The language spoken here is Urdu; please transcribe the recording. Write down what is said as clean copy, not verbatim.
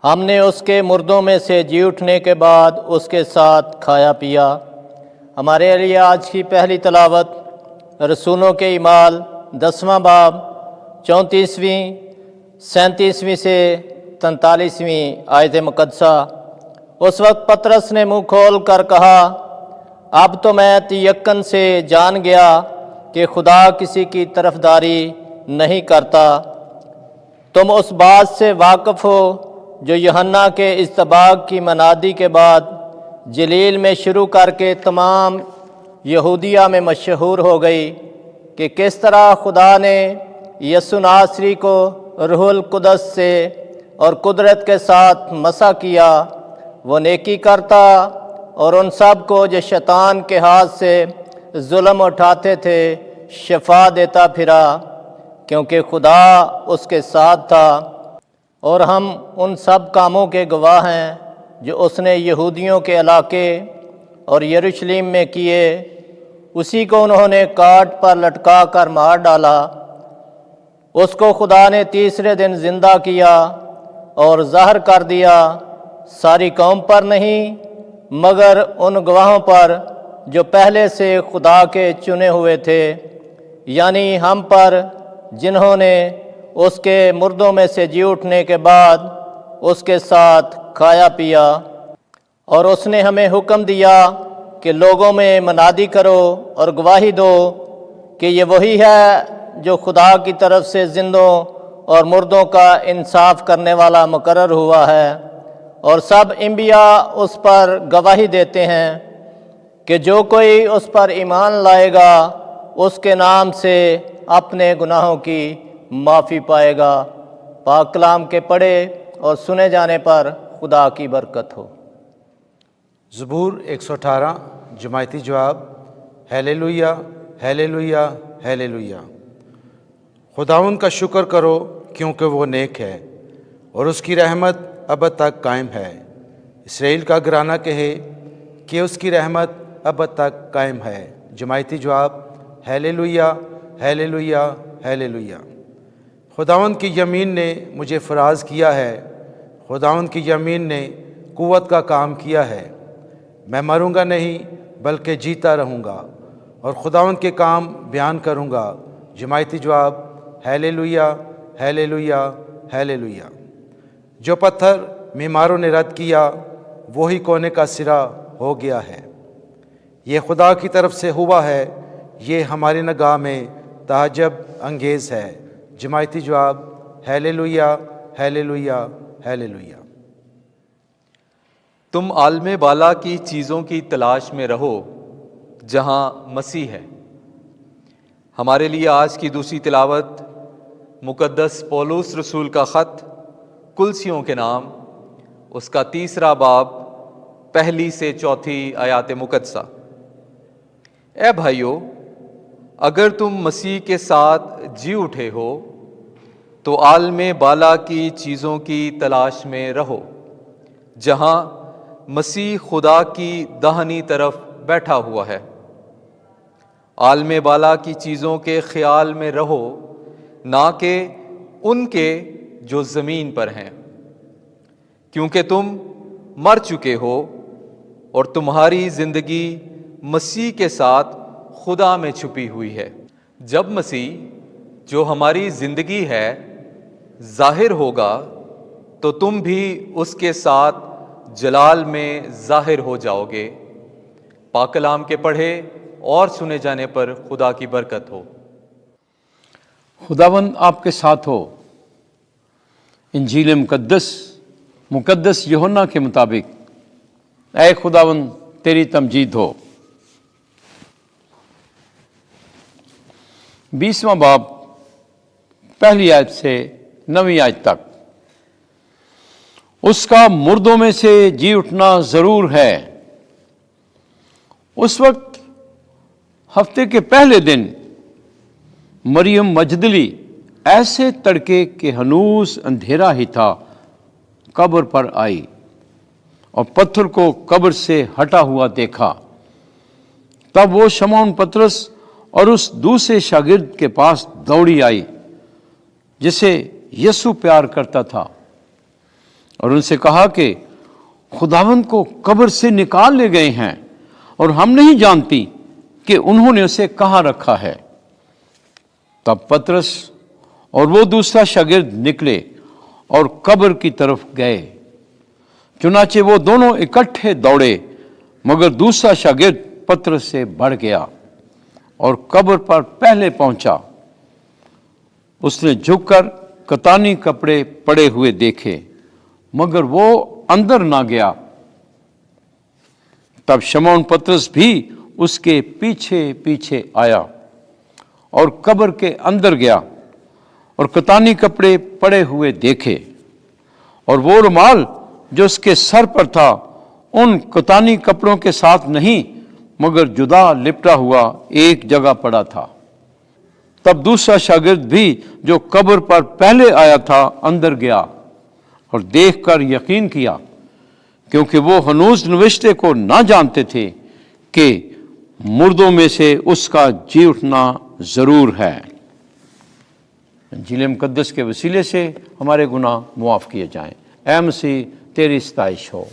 ہم نے اس کے مردوں میں سے جی اٹھنے کے بعد اس کے ساتھ کھایا پیا۔ ہمارے لیے آج کی پہلی تلاوت رسولوں کے اعمال 10واں باب 34ویں 37ویں سے 43ویں آیت مقدسہ۔ اس وقت پطرس نے منہ کھول کر کہا، اب تو میں تیقن سے جان گیا کہ خدا کسی کی طرفداری نہیں کرتا۔ تم اس بات سے واقف ہو جو یوحنا کے اصطباغ کی منادی کے بعد جلیل میں شروع کر کے تمام یہودیہ میں مشہور ہو گئی کہ کس طرح خدا نے یسوع ناصری کو روح القدس سے اور قدرت کے ساتھ مسح کیا۔ وہ نیکی کرتا اور ان سب کو جو شیطان کے ہاتھ سے ظلم اٹھاتے تھے شفا دیتا پھرا، کیونکہ خدا اس کے ساتھ تھا۔ اور ہم ان سب کاموں کے گواہ ہیں جو اس نے یہودیوں کے علاقے اور یروشلم میں کیے۔ اسی کو انہوں نے کاٹ پر لٹکا کر مار ڈالا۔ اس کو خدا نے تیسرے دن زندہ کیا اور ظاہر کر دیا، ساری قوم پر نہیں مگر ان گواہوں پر جو پہلے سے خدا کے چنے ہوئے تھے، یعنی ہم پر جنہوں نے اس کے مردوں میں سے جی اٹھنے کے بعد اس کے ساتھ کھایا پیا۔ اور اس نے ہمیں حکم دیا کہ لوگوں میں منادی کرو اور گواہی دو کہ یہ وہی ہے جو خدا کی طرف سے زندوں اور مردوں کا انصاف کرنے والا مقرر ہوا ہے۔ اور سب انبیاء اس پر گواہی دیتے ہیں کہ جو کوئی اس پر ایمان لائے گا اس کے نام سے اپنے گناہوں کی معافی پائے گا۔ پاک کلام کے پڑھے اور سنے جانے پر خدا کی برکت ہو۔ زبور 118 جماعتی جواب، ہیلیلویا ہیلیلویا ہیلیلویا۔ خداوند کا شکر کرو کیونکہ وہ نیک ہے اور اس کی رحمت ابد تک قائم ہے۔ اسرائیل کا گھرانہ کہے کہ اس کی رحمت ابد تک قائم ہے۔ جماعتی جواب، ہیلیلویا ہیلیلویا ہیلیلویا۔ خداوند کی یمین نے مجھے فراز کیا ہے، خداوند کی یمین نے قوت کا کام کیا ہے۔ میں مروں گا نہیں بلکہ جیتا رہوں گا اور خداوند کے کام بیان کروں گا۔ جماعتی جواب، ہیلیلویا ہیلیلویا ہیلیلویا۔ جو پتھر معماروں نے رد کیا وہی کونے کا سرا ہو گیا ہے۔ یہ خدا کی طرف سے ہوا ہے، یہ ہماری نگاہ میں تعجب انگیز ہے۔ جماعتی جواب، ہیلیلویا ہیلیلویا ہیلیلویا۔ تم عالم بالا کی چیزوں کی تلاش میں رہو جہاں مسیح ہے۔ ہمارے لیے آج کی دوسری تلاوت مقدس پولس رسول کا خط کلسیوں کے نام، اس کا 3 باب 1 سے 4 آیات مقدسہ۔ اے بھائیو، اگر تم مسیح کے ساتھ جی اٹھے ہو تو عالم بالا کی چیزوں کی تلاش میں رہو جہاں مسیح خدا کی داہنی طرف بیٹھا ہوا ہے۔ عالم بالا کی چیزوں کے خیال میں رہو، نہ کہ ان کے جو زمین پر ہیں، کیونکہ تم مر چکے ہو اور تمہاری زندگی مسیح کے ساتھ خدا میں چھپی ہوئی ہے۔ جب مسیح جو ہماری زندگی ہے ظاہر ہوگا تو تم بھی اس کے ساتھ جلال میں ظاہر ہو جاؤ گے۔ پاک کلام کے پڑھے اور سنے جانے پر خدا کی برکت ہو۔ خداوند آپ کے ساتھ ہو۔ انجیل مقدس یوحنا کے مطابق اے خداوند تیری تمجید ہو۔ 20واں باب 1 آیت سے 9 آیت تک۔ اس کا مردوں میں سے جی اٹھنا ضرور ہے۔ اس وقت ہفتے کے پہلے دن مریم مجدلی ایسے تڑکے کہ ہنوز اندھیرا ہی تھا قبر پر آئی اور پتھر کو قبر سے ہٹا ہوا دیکھا۔ تب وہ شمعون پطرس اور اس دوسرے شاگرد کے پاس دوڑی آئی جسے یسوع پیار کرتا تھا، اور ان سے کہا کہ خداوند کو قبر سے نکال لے گئے ہیں اور ہم نہیں جانتی کہ انہوں نے اسے کہاں رکھا ہے۔ تب پطرس اور وہ دوسرا شاگرد نکلے اور قبر کی طرف گئے۔ چنانچہ وہ دونوں اکٹھے دوڑے، مگر دوسرا شاگرد پطرس سے بڑھ گیا اور قبر پر پہلے پہنچا۔ اس نے جھک کر کتانی کپڑے پڑے ہوئے دیکھے، مگر وہ اندر نہ گیا۔ تب شمعون پطرس بھی اس کے پیچھے پیچھے آیا اور قبر کے اندر گیا اور کتانی کپڑے پڑے ہوئے دیکھے، اور وہ رومال جو اس کے سر پر تھا ان کتانی کپڑوں کے ساتھ نہیں، مگر جدا لپٹا ہوا ایک جگہ پڑا تھا۔ تب دوسرا شاگرد بھی جو قبر پر پہلے آیا تھا اندر گیا اور دیکھ کر یقین کیا، کیونکہ وہ ہنوز نوشتے کو نہ جانتے تھے کہ مردوں میں سے اس کا جی اٹھنا ضرور ہے۔ انجیل مقدس کے وسیلے سے ہمارے گناہ معاف کیے جائیں۔ اے مسیح تیری ستائش ہو۔